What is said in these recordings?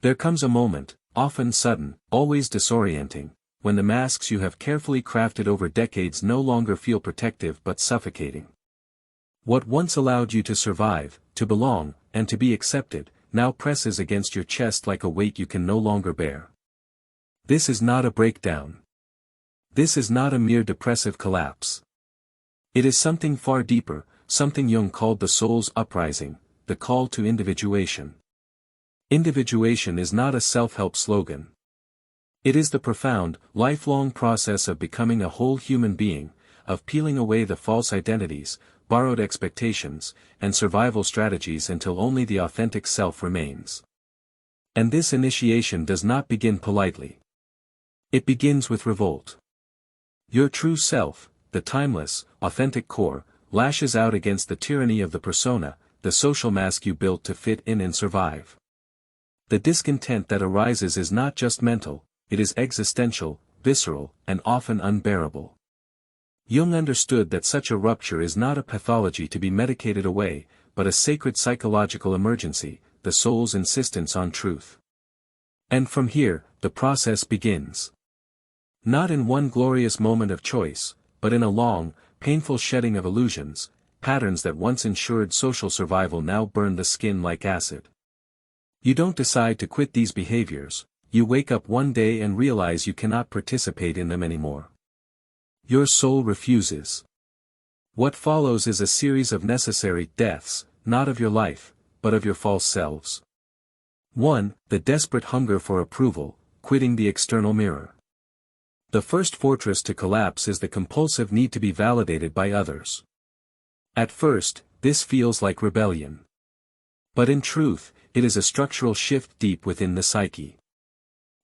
There comes a moment, often sudden, always disorienting, when the masks you have carefully crafted over decades no longer feel protective but suffocating. What once allowed you to survive, to belong, and to be accepted, now presses against your chest like a weight you can no longer bear. This is not a breakdown. This is not a mere depressive collapse. It is something far deeper, something Jung called the soul's uprising, the call to individuation. Individuation is not a self-help slogan. It is the profound, lifelong process of becoming a whole human being, of peeling away the false identities, borrowed expectations, and survival strategies until only the authentic self remains. And this initiation does not begin politely. It begins with revolt. Your true self, the timeless, authentic core, lashes out against the tyranny of the persona, the social mask you built to fit in and survive. The discontent that arises is not just mental, it is existential, visceral, and often unbearable. Jung understood that such a rupture is not a pathology to be medicated away, but a sacred psychological emergency, the soul's insistence on truth. And from here, the process begins. Not in one glorious moment of choice, but in a long, painful shedding of illusions, patterns that once ensured social survival now burn the skin like acid. You don't decide to quit these behaviors, you wake up one day and realize you cannot participate in them anymore. Your soul refuses. What follows is a series of necessary deaths, not of your life, but of your false selves. 1. The desperate hunger for approval, quitting the external mirror. The first fortress to collapse is the compulsive need to be validated by others. At first, this feels like rebellion. But in truth, it is a structural shift deep within the psyche.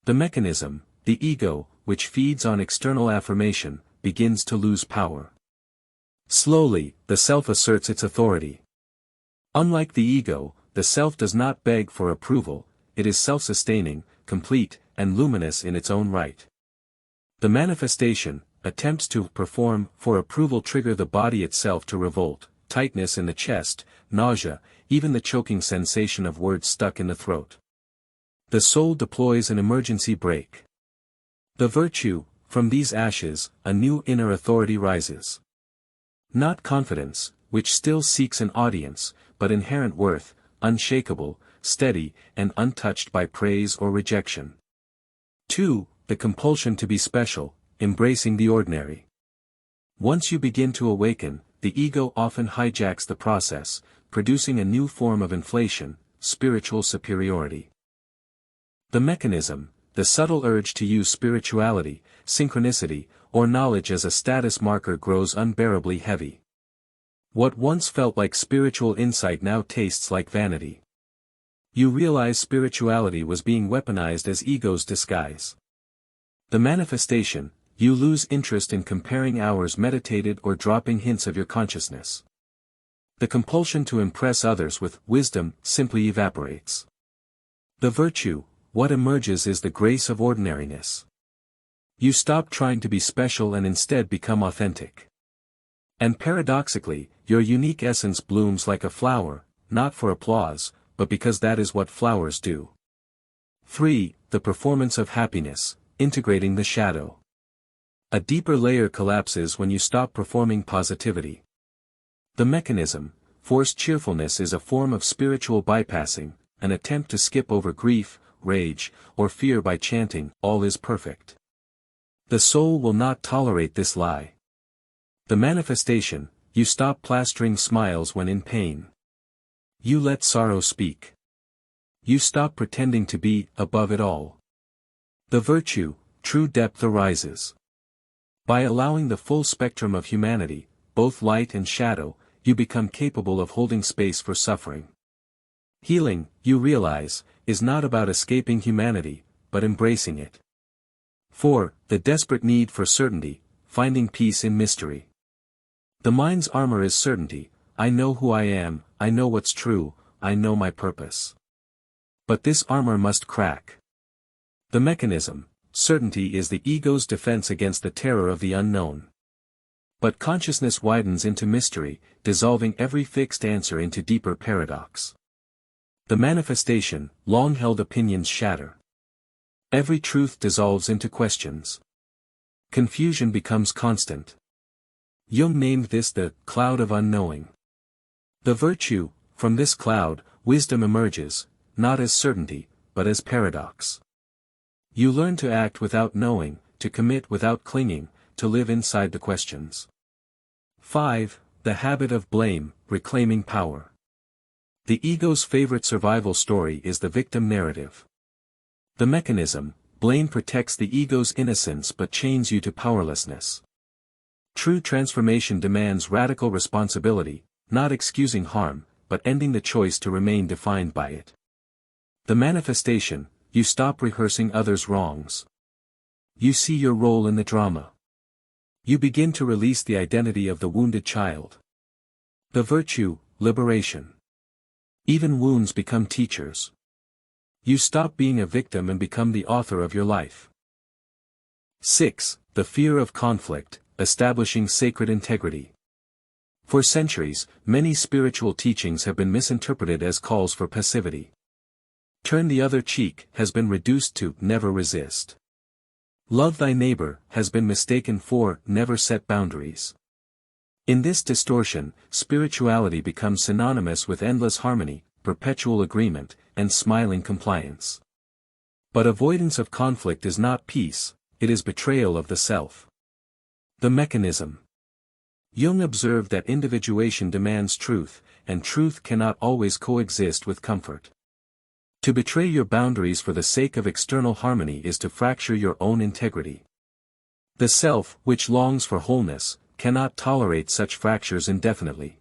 The mechanism, the ego, which feeds on external affirmation, begins to lose power. Slowly, the self asserts its authority. Unlike the ego, the self does not beg for approval, it is self-sustaining, complete, and luminous in its own right. The manifestation, attempts to perform for approval trigger the body itself to revolt, tightness in the chest, nausea, even the choking sensation of words stuck in the throat. The soul deploys an emergency brake. The virtue, from these ashes, a new inner authority rises. Not confidence, which still seeks an audience, but inherent worth, unshakable, steady, and untouched by praise or rejection. 2. The compulsion to be special, embracing the ordinary. Once you begin to awaken, the ego often hijacks the process, producing a new form of inflation, spiritual superiority. The mechanism, the subtle urge to use spirituality, synchronicity, or knowledge as a status marker grows unbearably heavy. What once felt like spiritual insight now tastes like vanity. You realize spirituality was being weaponized as ego's disguise. The manifestation, you lose interest in comparing hours meditated or dropping hints of your consciousness. The compulsion to impress others with wisdom simply evaporates. The virtue, what emerges is the grace of ordinariness. You stop trying to be special and instead become authentic. And paradoxically, your unique essence blooms like a flower, not for applause, but because that is what flowers do. 3. The performance of happiness, integrating the shadow. A deeper layer collapses when you stop performing positivity. The mechanism, forced cheerfulness is a form of spiritual bypassing, an attempt to skip over grief, rage, or fear by chanting, "All is perfect." The soul will not tolerate this lie. The manifestation, you stop plastering smiles when in pain. You let sorrow speak. You stop pretending to be above it all. The virtue, true depth arises. By allowing the full spectrum of humanity, both light and shadow, you become capable of holding space for suffering. Healing, you realize, is not about escaping humanity, but embracing it. 4. The desperate need for certainty, finding peace in mystery. The mind's armor is certainty, I know who I am, I know what's true, I know my purpose. But this armor must crack. The mechanism, certainty is the ego's defense against the terror of the unknown. But consciousness widens into mystery, dissolving every fixed answer into deeper paradox. The manifestation, long-held opinions shatter. Every truth dissolves into questions. Confusion becomes constant. Jung named this the cloud of unknowing. The virtue, from this cloud, wisdom emerges, not as certainty, but as paradox. You learn to act without knowing, to commit without clinging, to live inside the questions. 5. The habit of blame, reclaiming power. The ego's favorite survival story is the victim narrative. The mechanism, blame, protects the ego's innocence but chains you to powerlessness. True transformation demands radical responsibility, not excusing harm, but ending the choice to remain defined by it. The manifestation, you stop rehearsing others' wrongs. You see your role in the drama. You begin to release the identity of the wounded child. The virtue, liberation. Even wounds become teachers. You stop being a victim and become the author of your life. 6. The fear of conflict, establishing sacred integrity. For centuries, many spiritual teachings have been misinterpreted as calls for passivity. Turn the other cheek has been reduced to never resist. Love thy neighbor has been mistaken for never set boundaries. In this distortion, spirituality becomes synonymous with endless harmony, perpetual agreement, and smiling compliance. But avoidance of conflict is not peace, it is betrayal of the self. The mechanism. Jung observed that individuation demands truth, and truth cannot always coexist with comfort. To betray your boundaries for the sake of external harmony is to fracture your own integrity. The self, which longs for wholeness, cannot tolerate such fractures indefinitely.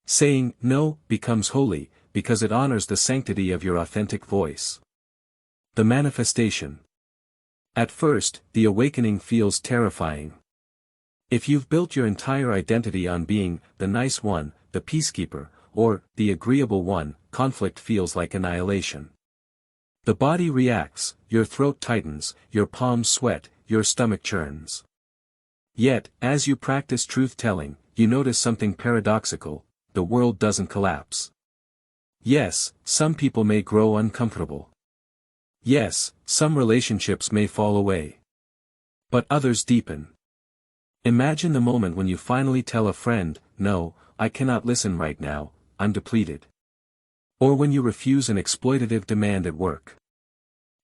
Saying no becomes holy, because it honors the sanctity of your authentic voice. The manifestation. At first, the awakening feels terrifying. If you've built your entire identity on being the nice one, the peacekeeper, or the agreeable one, conflict feels like annihilation. The body reacts, your throat tightens, your palms sweat, your stomach churns. Yet, as you practice truth-telling, you notice something paradoxical: the world doesn't collapse. Yes, some people may grow uncomfortable. Yes, some relationships may fall away. But others deepen. Imagine the moment when you finally tell a friend, "No, I cannot listen right now, I'm depleted." Or when you refuse an exploitative demand at work.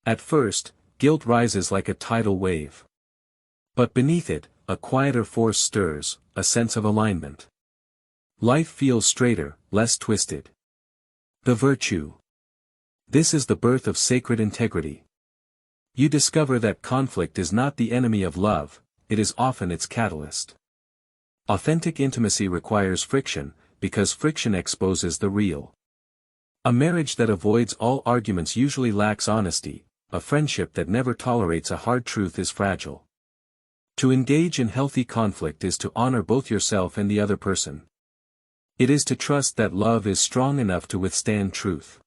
At first, guilt rises like a tidal wave. But beneath it, a quieter force stirs, a sense of alignment. Life feels straighter, less twisted. The virtue. This is the birth of sacred integrity. You discover that conflict is not the enemy of love, it is often its catalyst. Authentic intimacy requires friction, because friction exposes the real. A marriage that avoids all arguments usually lacks honesty, a friendship that never tolerates a hard truth is fragile. To engage in healthy conflict is to honor both yourself and the other person. It is to trust that love is strong enough to withstand truth.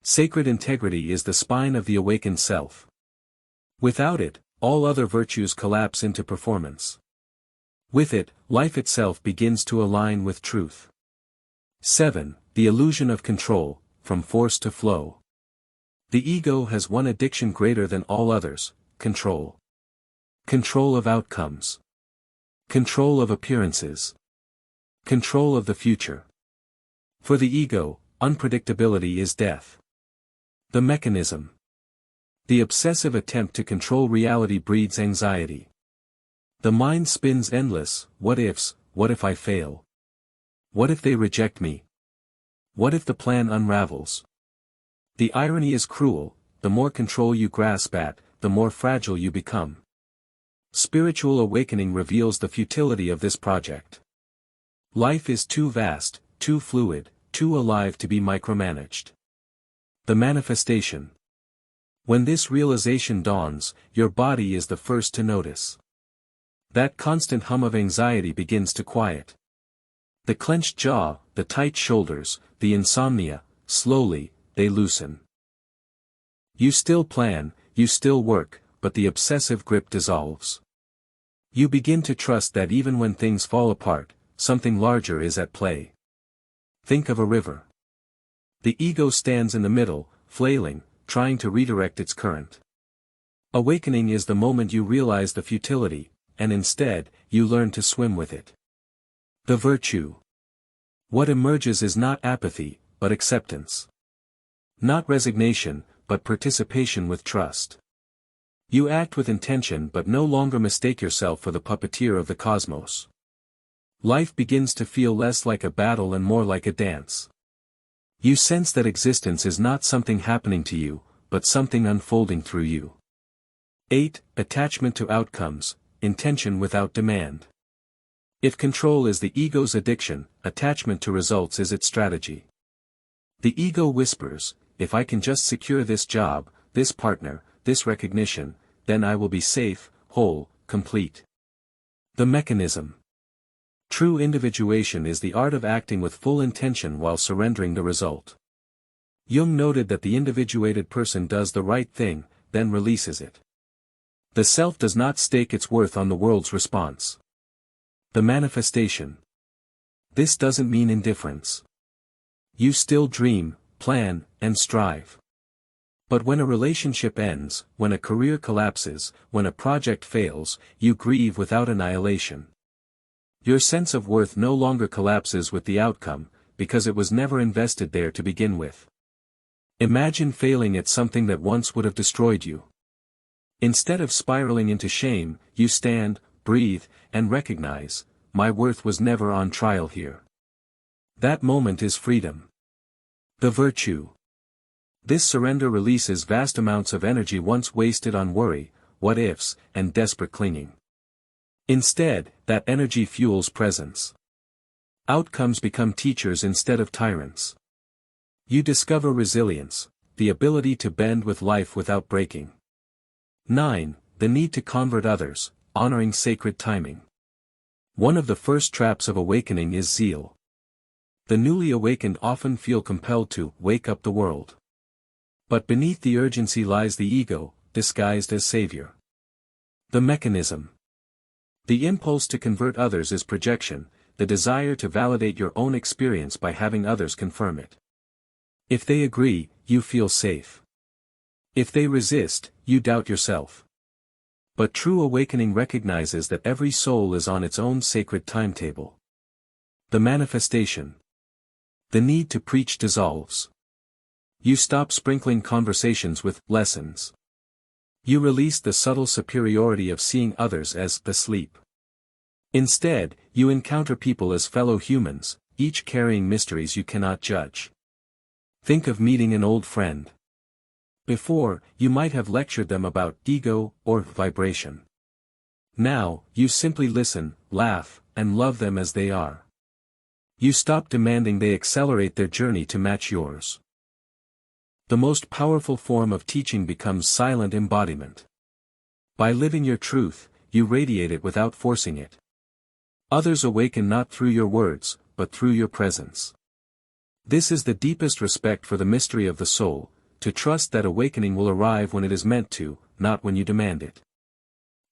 Sacred integrity is the spine of the awakened self. Without it, all other virtues collapse into performance. With it, life itself begins to align with truth. 7. The illusion of control, from force to flow. The ego has one addiction greater than all others: control. Control of outcomes. Control of appearances. Control of the future. For the ego, unpredictability is death. The mechanism. The obsessive attempt to control reality breeds anxiety. The mind spins endless what ifs: what if I fail? What if they reject me? What if the plan unravels? The irony is cruel: the more control you grasp at, the more fragile you become. Spiritual awakening reveals the futility of this project. Life is too vast, too fluid, too alive to be micromanaged. The manifestation. When this realization dawns, your body is the first to notice. That constant hum of anxiety begins to quiet. The clenched jaw, the tight shoulders, the insomnia, slowly, they loosen. You still plan, you still work, but the obsessive grip dissolves. You begin to trust that even when things fall apart, something larger is at play. Think of a river. The ego stands in the middle, flailing, trying to redirect its current. Awakening is the moment you realize the futility, and instead, you learn to swim with it. The virtue. What emerges is not apathy, but acceptance. Not resignation, but participation with trust. You act with intention but no longer mistake yourself for the puppeteer of the cosmos. Life begins to feel less like a battle and more like a dance. You sense that existence is not something happening to you, but something unfolding through you. 8. Attachment to outcomes, intention without demand. If control is the ego's addiction, attachment to results is its strategy. The ego whispers, if I can just secure this job, this partner, this recognition, then I will be safe, whole, complete. The mechanism. True individuation is the art of acting with full intention while surrendering the result. Jung noted that the individuated person does the right thing, then releases it. The self does not stake its worth on the world's response. The manifestation. This doesn't mean indifference. You still dream, plan, and strive. But when a relationship ends, when a career collapses, when a project fails, you grieve without annihilation. Your sense of worth no longer collapses with the outcome, because it was never invested there to begin with. Imagine failing at something that once would have destroyed you. Instead of spiraling into shame, you stand, breathe, and recognize, my worth was never on trial here. That moment is freedom. The virtue. This surrender releases vast amounts of energy once wasted on worry, what-ifs, and desperate clinging. Instead, that energy fuels presence. Outcomes become teachers instead of tyrants. You discover resilience, the ability to bend with life without breaking. 9. The need to convert others, honoring sacred timing. One of the first traps of awakening is zeal. The newly awakened often feel compelled to wake up the world. But beneath the urgency lies the ego, disguised as savior. The mechanism. The impulse to convert others is projection, the desire to validate your own experience by having others confirm it. If they agree, you feel safe. If they resist, you doubt yourself. But true awakening recognizes that every soul is on its own sacred timetable. The manifestation. The need to preach dissolves. You stop sprinkling conversations with lessons. You release the subtle superiority of seeing others as asleep. Instead, you encounter people as fellow humans, each carrying mysteries you cannot judge. Think of meeting an old friend. Before, you might have lectured them about ego or vibration. Now, you simply listen, laugh, and love them as they are. You stop demanding they accelerate their journey to match yours. The most powerful form of teaching becomes silent embodiment. By living your truth, you radiate it without forcing it. Others awaken not through your words, but through your presence. This is the deepest respect for the mystery of the soul, to trust that awakening will arrive when it is meant to, not when you demand it.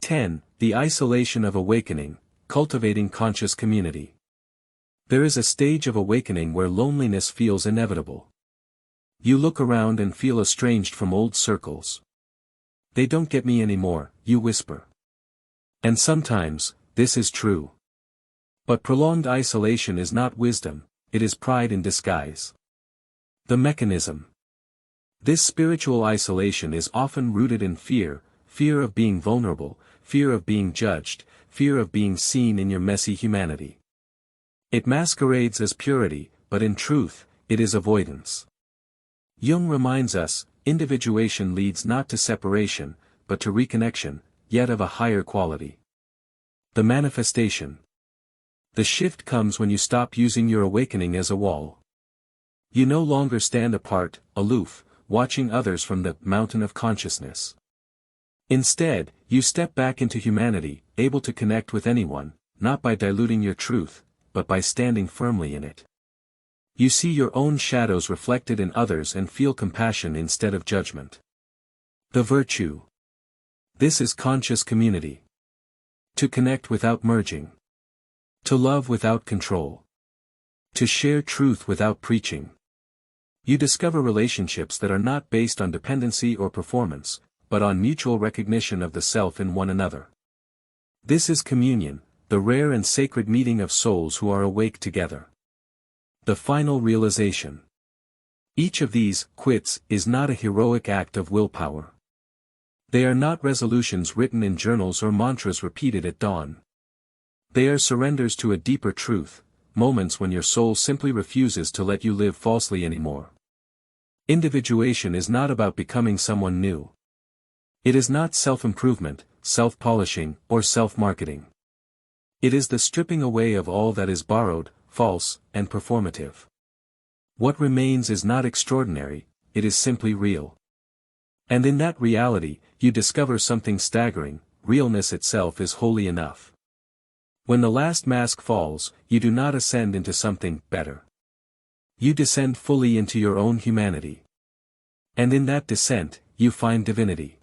10. The isolation of awakening, cultivating conscious community. There is a stage of awakening where loneliness feels inevitable. You look around and feel estranged from old circles. They don't get me anymore, you whisper. And sometimes, this is true. But prolonged isolation is not wisdom, it is pride in disguise. The mechanism. This spiritual isolation is often rooted in fear, fear of being vulnerable, fear of being judged, fear of being seen in your messy humanity. It masquerades as purity, but in truth, it is avoidance. Jung reminds us, individuation leads not to separation, but to reconnection, yet of a higher quality. The manifestation. The shift comes when you stop using your awakening as a wall. You no longer stand apart, aloof, watching others from the mountain of consciousness. Instead, you step back into humanity, able to connect with anyone, not by diluting your truth, but by standing firmly in it. You see your own shadows reflected in others and feel compassion instead of judgment. The virtue. This is conscious community. To connect without merging. To love without control. To share truth without preaching. You discover relationships that are not based on dependency or performance, but on mutual recognition of the self in one another. This is communion, the rare and sacred meeting of souls who are awake together. The final realization. Each of these quits is not a heroic act of willpower. They are not resolutions written in journals or mantras repeated at dawn. They are surrenders to a deeper truth, moments when your soul simply refuses to let you live falsely anymore. Individuation is not about becoming someone new. It is not self-improvement, self-polishing, or self-marketing. It is the stripping away of all that is borrowed, false, and performative. What remains is not extraordinary, it is simply real. And in that reality, you discover something staggering: realness itself is wholly enough. When the last mask falls, you do not ascend into something better. You descend fully into your own humanity. And in that descent, you find divinity.